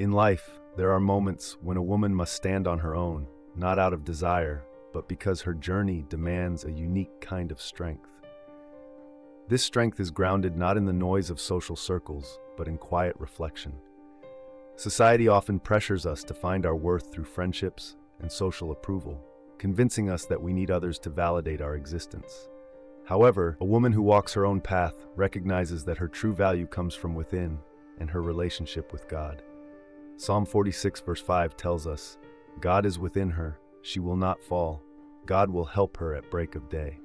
In life, there are moments when a woman must stand on her own, not out of desire, but because her journey demands a unique kind of strength. This strength is grounded not in the noise of social circles, but in quiet reflection. Society often pressures us to find our worth through friendships and social approval, convincing us that we need others to validate our existence. However, a woman who walks her own path recognizes that her true value comes from within and her relationship with God. Psalm 46 verse 5 tells us, "God is within her, she will not fall. God will help her at break of day."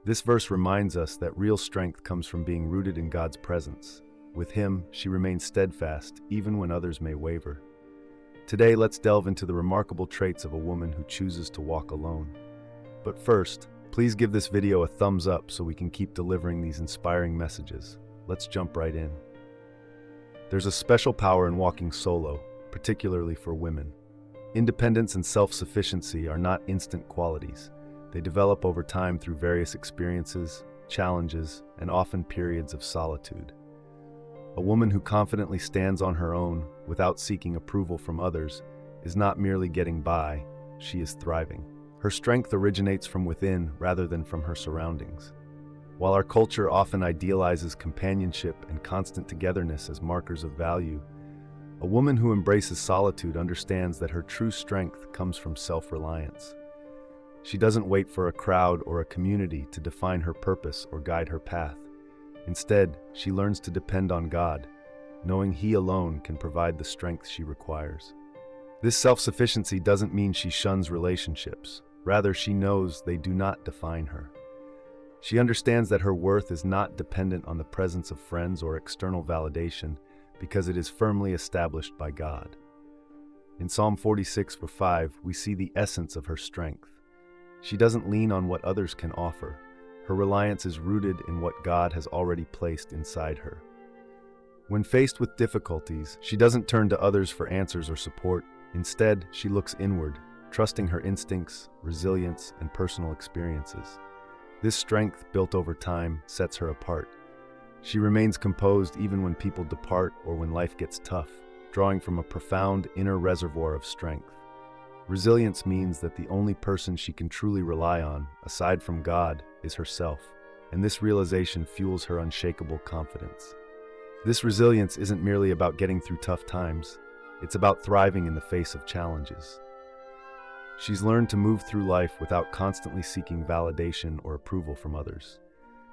This verse reminds us that real strength comes from being rooted in God's presence. With Him, she remains steadfast, even when others may waver. Today, let's delve into the remarkable traits of a woman who chooses to walk alone. But first, please give this video a thumbs up so we can keep delivering these inspiring messages. Let's jump right in. There's a special power in walking solo, particularly for women. Independence and self-sufficiency are not instant qualities. They develop over time through various experiences, challenges, and often periods of solitude. A woman who confidently stands on her own without seeking approval from others is not merely getting by, she is thriving. Her strength originates from within rather than from her surroundings. While our culture often idealizes companionship and constant togetherness as markers of value, a woman who embraces solitude understands that her true strength comes from self-reliance. She doesn't wait for a crowd or a community to define her purpose or guide her path. Instead, she learns to depend on God, knowing He alone can provide the strength she requires. This self-sufficiency doesn't mean she shuns relationships. Rather, she knows they do not define her. She understands that her worth is not dependent on the presence of friends or external validation because it is firmly established by God. In Psalm 46 verse 5, we see the essence of her strength. She doesn't lean on what others can offer. Her reliance is rooted in what God has already placed inside her. When faced with difficulties, she doesn't turn to others for answers or support. Instead, she looks inward, trusting her instincts, resilience, and personal experiences. This strength, built over time, sets her apart. She remains composed even when people depart or when life gets tough, drawing from a profound inner reservoir of strength. Resilience means that the only person she can truly rely on, aside from God, is herself, and this realization fuels her unshakable confidence. This resilience isn't merely about getting through tough times, it's about thriving in the face of challenges. She's learned to move through life without constantly seeking validation or approval from others.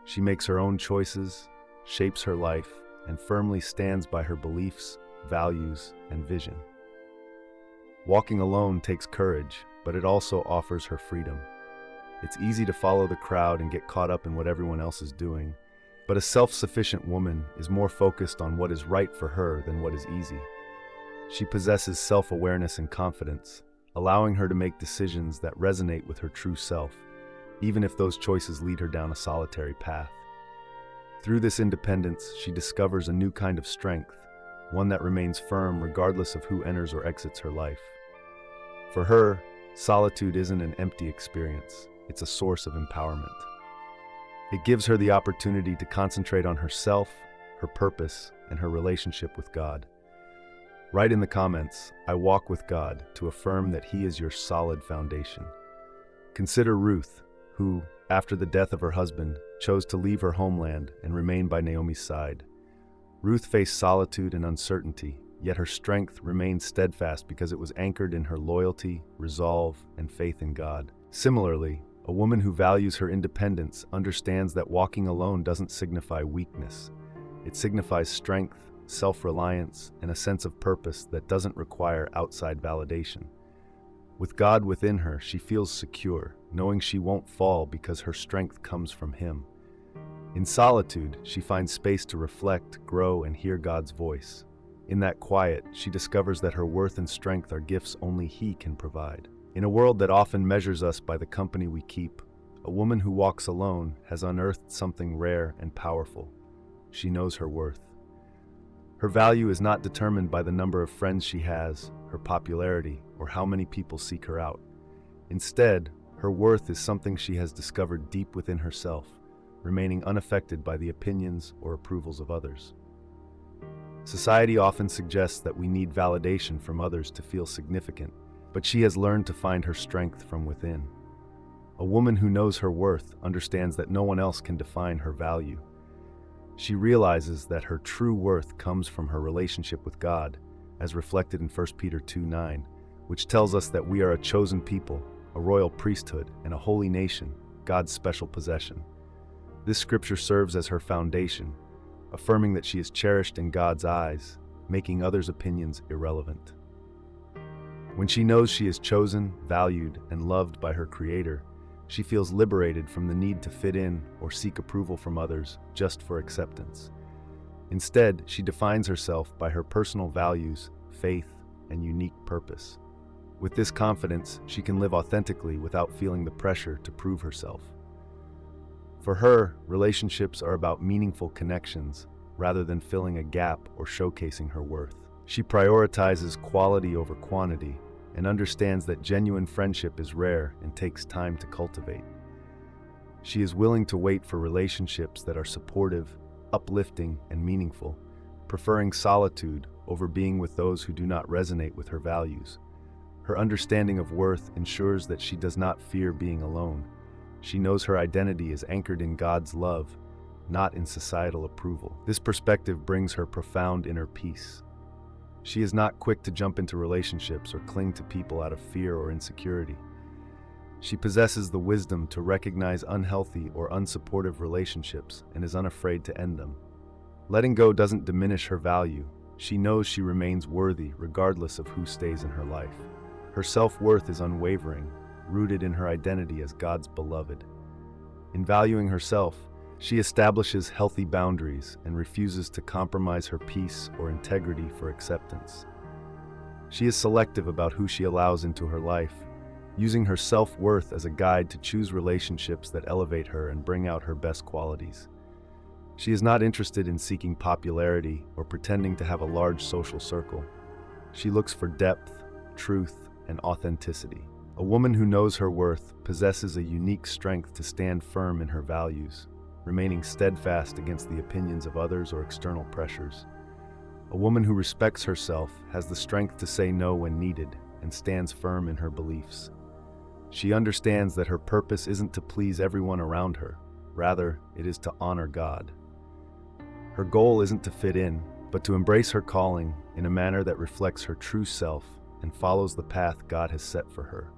She makes her own choices, shapes her life, and firmly stands by her beliefs, values, and vision. Walking alone takes courage, but it also offers her freedom. It's easy to follow the crowd and get caught up in what everyone else is doing, but a self-sufficient woman is more focused on what is right for her than what is easy. She possesses self-awareness and confidence, allowing her to make decisions that resonate with her true self, even if those choices lead her down a solitary path. Through this independence, she discovers a new kind of strength, one that remains firm regardless of who enters or exits her life. For her, solitude isn't an empty experience, it's a source of empowerment. It gives her the opportunity to concentrate on herself, her purpose, and her relationship with God. Write in the comments, "I walk with God," to affirm that He is your solid foundation. Consider Ruth, who, after the death of her husband, chose to leave her homeland and remain by Naomi's side. Ruth faced solitude and uncertainty, yet her strength remained steadfast because it was anchored in her loyalty, resolve, and faith in God. Similarly, a woman who values her independence understands that walking alone doesn't signify weakness. It signifies strength, self-reliance, and a sense of purpose that doesn't require outside validation. With God within her, she feels secure, knowing she won't fall because her strength comes from Him. In solitude, she finds space to reflect, grow, and hear God's voice. In that quiet, she discovers that her worth and strength are gifts only He can provide. In a world that often measures us by the company we keep, a woman who walks alone has unearthed something rare and powerful. She knows her worth. Her value is not determined by the number of friends she has, her popularity, or how many people seek her out. Instead, her worth is something she has discovered deep within herself, remaining unaffected by the opinions or approvals of others. Society often suggests that we need validation from others to feel significant, but she has learned to find her strength from within. A woman who knows her worth understands that no one else can define her value. She realizes that her true worth comes from her relationship with God, as reflected in 1 Peter 2:9, which tells us that we are a chosen people, a royal priesthood, and a holy nation, God's special possession. This scripture serves as her foundation, affirming that she is cherished in God's eyes, making others' opinions irrelevant. When she knows she is chosen, valued, and loved by her Creator, she feels liberated from the need to fit in or seek approval from others just for acceptance. Instead, she defines herself by her personal values, faith, and unique purpose. With this confidence, she can live authentically without feeling the pressure to prove herself. For her, relationships are about meaningful connections rather than filling a gap or showcasing her worth. She prioritizes quality over quantity and understands that genuine friendship is rare and takes time to cultivate. She is willing to wait for relationships that are supportive, uplifting, and meaningful, preferring solitude over being with those who do not resonate with her values. Her understanding of worth ensures that she does not fear being alone. She knows her identity is anchored in God's love, not in societal approval. This perspective brings her profound inner peace. She is not quick to jump into relationships or cling to people out of fear or insecurity. She possesses the wisdom to recognize unhealthy or unsupportive relationships and is unafraid to end them. Letting go doesn't diminish her value. She knows she remains worthy regardless of who stays in her life. Her self-worth is unwavering, rooted in her identity as God's beloved. In valuing herself, she establishes healthy boundaries and refuses to compromise her peace or integrity for acceptance. She is selective about who she allows into her life, using her self-worth as a guide to choose relationships that elevate her and bring out her best qualities. She is not interested in seeking popularity or pretending to have a large social circle. She looks for depth, truth, and authenticity. A woman who knows her worth possesses a unique strength to stand firm in her values, remaining steadfast against the opinions of others or external pressures. A woman who respects herself has the strength to say no when needed and stands firm in her beliefs. She understands that her purpose isn't to please everyone around her, rather, it is to honor God. Her goal isn't to fit in, but to embrace her calling in a manner that reflects her true self and follows the path God has set for her.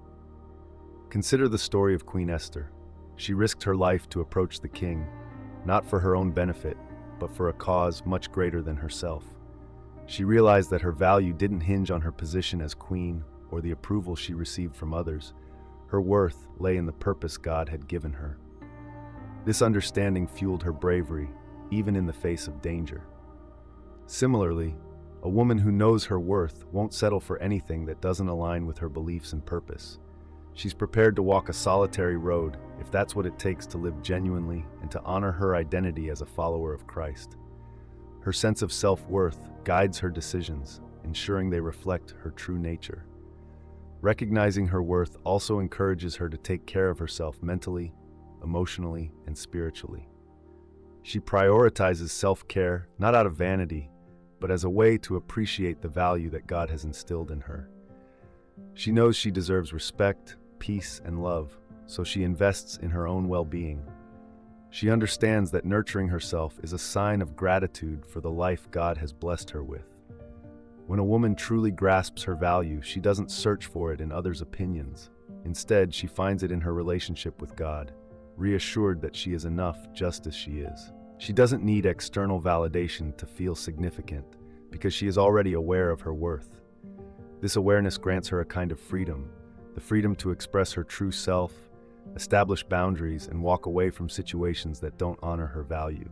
Consider the story of Queen Esther. She risked her life to approach the king, not for her own benefit, but for a cause much greater than herself. She realized that her value didn't hinge on her position as queen or the approval she received from others. Her worth lay in the purpose God had given her. This understanding fueled her bravery, even in the face of danger. Similarly, a woman who knows her worth won't settle for anything that doesn't align with her beliefs and purpose. She's prepared to walk a solitary road if that's what it takes to live genuinely and to honor her identity as a follower of Christ. Her sense of self-worth guides her decisions, ensuring they reflect her true nature. Recognizing her worth also encourages her to take care of herself mentally, emotionally, and spiritually. She prioritizes self-care not out of vanity, but as a way to appreciate the value that God has instilled in her. She knows she deserves respect, peace, and love, so she invests in her own well-being. She understands that nurturing herself is a sign of gratitude for the life God has blessed her with. When a woman truly grasps her value, she doesn't search for it in others' opinions. Instead, she finds it in her relationship with God, reassured that she is enough just as she is. She doesn't need external validation to feel significant, because she is already aware of her worth. This awareness grants her a kind of freedom, the freedom to express her true self, establish boundaries, and walk away from situations that don't honor her value.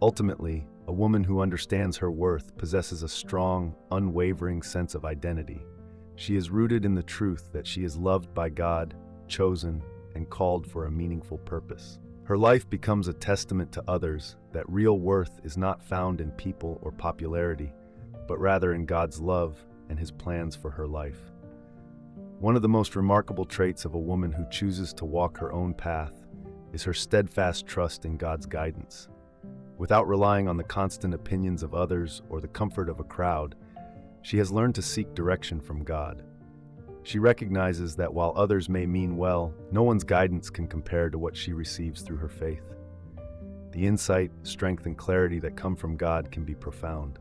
Ultimately, a woman who understands her worth possesses a strong, unwavering sense of identity. She is rooted in the truth that she is loved by God, chosen, and called for a meaningful purpose. Her life becomes a testament to others that real worth is not found in people or popularity, but rather in God's love and His plans for her life. One of the most remarkable traits of a woman who chooses to walk her own path is her steadfast trust in God's guidance. Without relying on the constant opinions of others or the comfort of a crowd, she has learned to seek direction from God. She recognizes that while others may mean well, no one's guidance can compare to what she receives through her faith. The insight, strength, and clarity that come from God can be profound.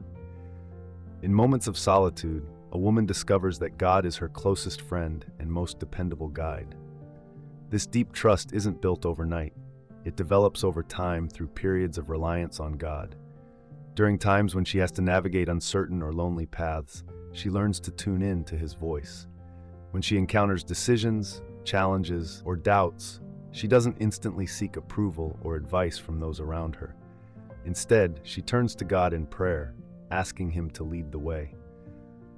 In moments of solitude, a woman discovers that God is her closest friend and most dependable guide. This deep trust isn't built overnight. It develops over time through periods of reliance on God. During times when she has to navigate uncertain or lonely paths, she learns to tune in to His voice. When she encounters decisions, challenges, or doubts, she doesn't instantly seek approval or advice from those around her. Instead, she turns to God in prayer, asking Him to lead the way.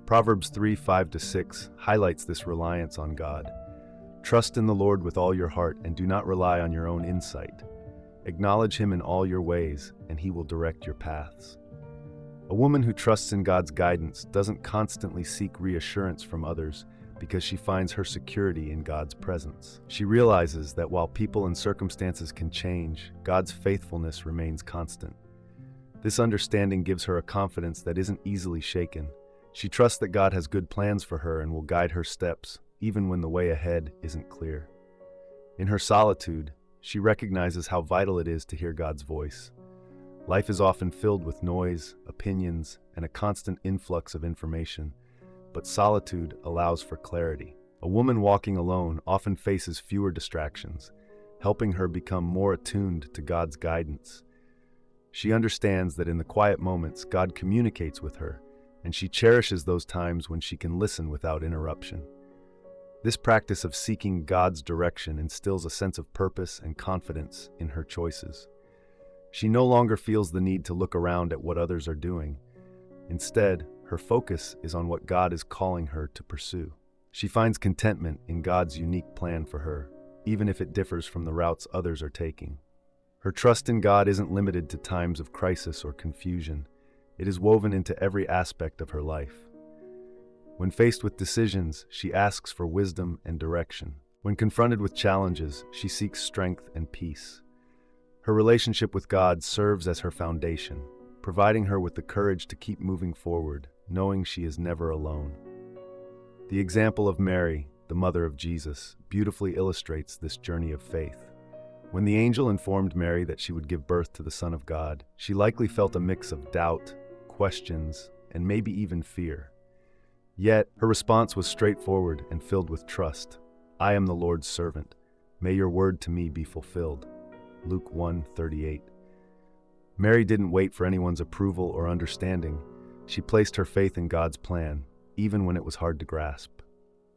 Proverbs 3:5-6 highlights this reliance on God. Trust in the Lord with all your heart and do not rely on your own insight. Acknowledge Him in all your ways, and He will direct your paths. A woman who trusts in God's guidance doesn't constantly seek reassurance from others because she finds her security in God's presence. She realizes that while people and circumstances can change, God's faithfulness remains constant. This understanding gives her a confidence that isn't easily shaken. She trusts that God has good plans for her and will guide her steps, even when the way ahead isn't clear. In her solitude, she recognizes how vital it is to hear God's voice. Life is often filled with noise, opinions, and a constant influx of information, but solitude allows for clarity. A woman walking alone often faces fewer distractions, helping her become more attuned to God's guidance. She understands that in the quiet moments, God communicates with her, and she cherishes those times when she can listen without interruption. This practice of seeking God's direction instills a sense of purpose and confidence in her choices. She no longer feels the need to look around at what others are doing. Instead, her focus is on what God is calling her to pursue. She finds contentment in God's unique plan for her, even if it differs from the routes others are taking. Her trust in God isn't limited to times of crisis or confusion. It is woven into every aspect of her life. When faced with decisions, she asks for wisdom and direction. When confronted with challenges, she seeks strength and peace. Her relationship with God serves as her foundation, providing her with the courage to keep moving forward, knowing she is never alone. The example of Mary, the mother of Jesus, beautifully illustrates this journey of faith. When the angel informed Mary that she would give birth to the Son of God, she likely felt a mix of doubt, questions, and maybe even fear. Yet, her response was straightforward and filled with trust. "I am the Lord's servant. May your word to me be fulfilled." Luke 1:38. Mary didn't wait for anyone's approval or understanding. She placed her faith in God's plan, even when it was hard to grasp.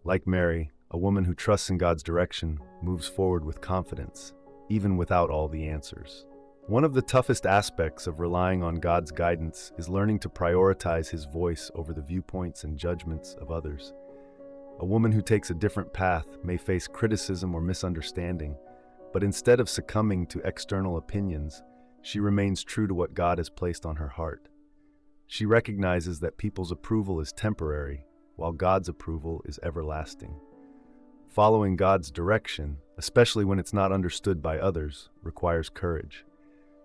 Like Mary, a woman who trusts in God's direction moves forward with confidence, even without all the answers. One of the toughest aspects of relying on God's guidance is learning to prioritize His voice over the viewpoints and judgments of others. A woman who takes a different path may face criticism or misunderstanding, but instead of succumbing to external opinions, she remains true to what God has placed on her heart. She recognizes that people's approval is temporary, while God's approval is everlasting. Following God's direction, especially when it's not understood by others, requires courage.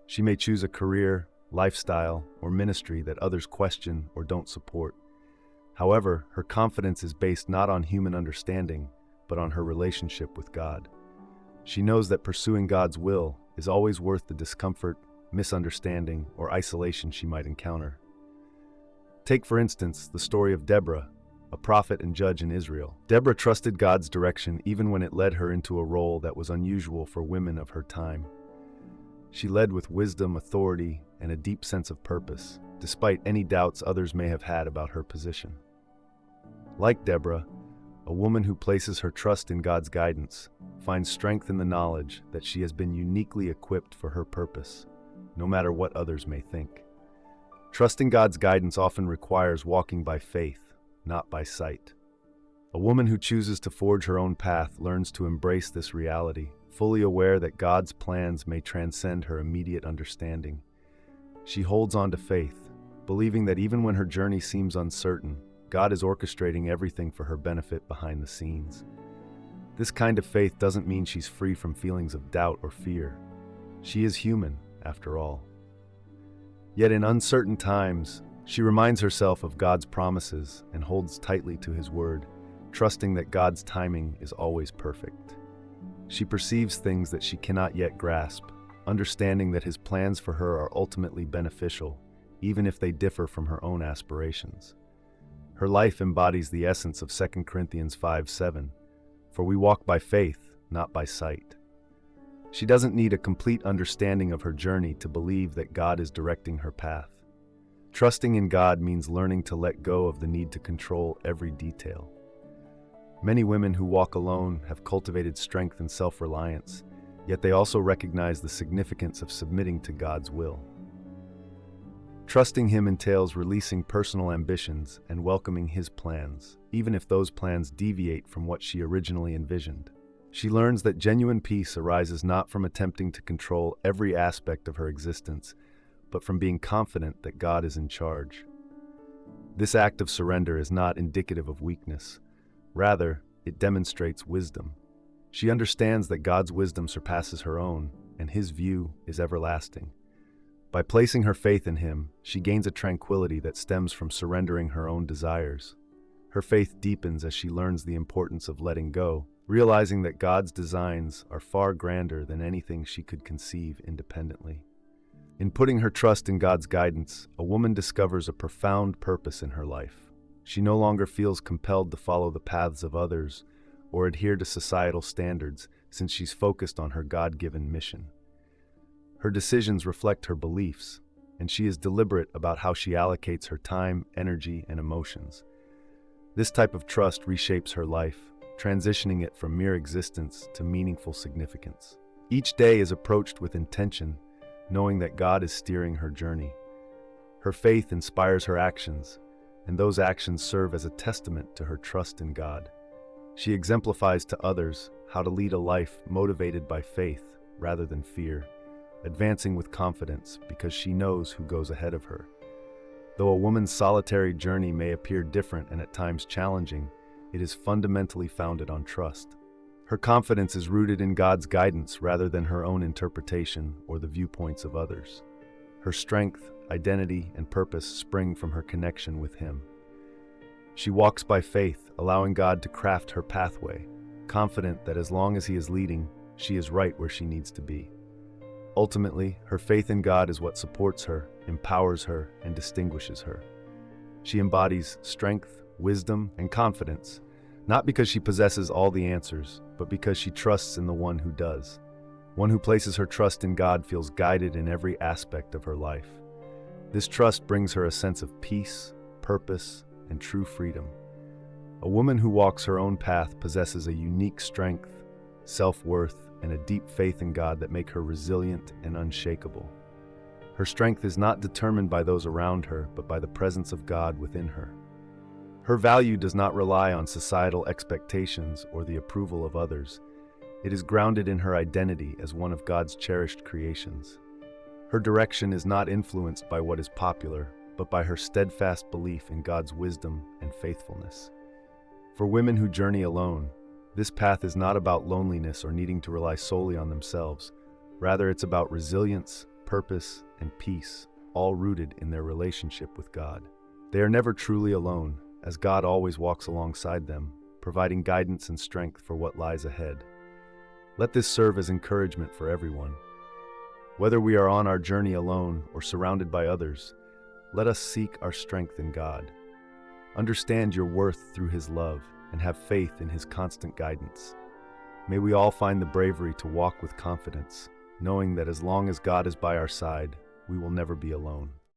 She may choose a career, lifestyle, or ministry that others question or don't support. However, her confidence is based not on human understanding, but on her relationship with God. She knows that pursuing God's will is always worth the discomfort, misunderstanding, or isolation she might encounter. Take, for instance, the story of Deborah, a prophet and judge in Israel. Deborah trusted God's direction even when it led her into a role that was unusual for women of her time. She led with wisdom, authority, and a deep sense of purpose, despite any doubts others may have had about her position. Like Deborah, a woman who places her trust in God's guidance finds strength in the knowledge that she has been uniquely equipped for her purpose, no matter what others may think. Trusting God's guidance often requires walking by faith, not by sight. A woman who chooses to forge her own path learns to embrace this reality, fully aware that God's plans may transcend her immediate understanding. She holds on to faith, believing that even when her journey seems uncertain, God is orchestrating everything for her benefit behind the scenes. This kind of faith doesn't mean she's free from feelings of doubt or fear. She is human, after all. Yet in uncertain times, she reminds herself of God's promises and holds tightly to His word, trusting that God's timing is always perfect. She perceives things that she cannot yet grasp, understanding that His plans for her are ultimately beneficial, even if they differ from her own aspirations. Her life embodies the essence of 2 Corinthians 5:7, "For we walk by faith, not by sight." She doesn't need a complete understanding of her journey to believe that God is directing her path. Trusting in God means learning to let go of the need to control every detail. Many women who walk alone have cultivated strength and self-reliance, yet they also recognize the significance of submitting to God's will. Trusting Him entails releasing personal ambitions and welcoming His plans, even if those plans deviate from what she originally envisioned. She learns that genuine peace arises not from attempting to control every aspect of her existence, but from being confident that God is in charge. This act of surrender is not indicative of weakness. Rather, it demonstrates wisdom. She understands that God's wisdom surpasses her own, and His view is everlasting. By placing her faith in Him, she gains a tranquility that stems from surrendering her own desires. Her faith deepens as she learns the importance of letting go, realizing that God's designs are far grander than anything she could conceive independently. In putting her trust in God's guidance, a woman discovers a profound purpose in her life. She no longer feels compelled to follow the paths of others or adhere to societal standards, since she's focused on her God-given mission. Her decisions reflect her beliefs, and she is deliberate about how she allocates her time, energy, and emotions. This type of trust reshapes her life, transitioning it from mere existence to meaningful significance. Each day is approached with intention, knowing that God is steering her journey. Her faith inspires her actions, and those actions serve as a testament to her trust in God. She exemplifies to others how to lead a life motivated by faith rather than fear, advancing with confidence because she knows who goes ahead of her. Though a woman's solitary journey may appear different and at times challenging, it is fundamentally founded on trust. Her confidence is rooted in God's guidance rather than her own interpretation or the viewpoints of others. Her strength, identity, and purpose spring from her connection with Him. She walks by faith, allowing God to craft her pathway, confident that as long as He is leading, she is right where she needs to be. Ultimately, her faith in God is what supports her, empowers her, and distinguishes her. She embodies strength, wisdom, and confidence, not because she possesses all the answers, but because she trusts in the one who does. One who places her trust in God feels guided in every aspect of her life. This trust brings her a sense of peace, purpose, and true freedom. A woman who walks her own path possesses a unique strength, self-worth, and a deep faith in God that make her resilient and unshakable. Her strength is not determined by those around her, but by the presence of God within her. Her value does not rely on societal expectations or the approval of others. It is grounded in her identity as one of God's cherished creations. Her direction is not influenced by what is popular, but by her steadfast belief in God's wisdom and faithfulness. For women who journey alone, this path is not about loneliness or needing to rely solely on themselves. Rather, it's about resilience, purpose, and peace, all rooted in their relationship with God. They are never truly alone, as God always walks alongside them, providing guidance and strength for what lies ahead. Let this serve as encouragement for everyone. Whether we are on our journey alone or surrounded by others, let us seek our strength in God. Understand your worth through His love and have faith in His constant guidance. May we all find the bravery to walk with confidence, knowing that as long as God is by our side, we will never be alone.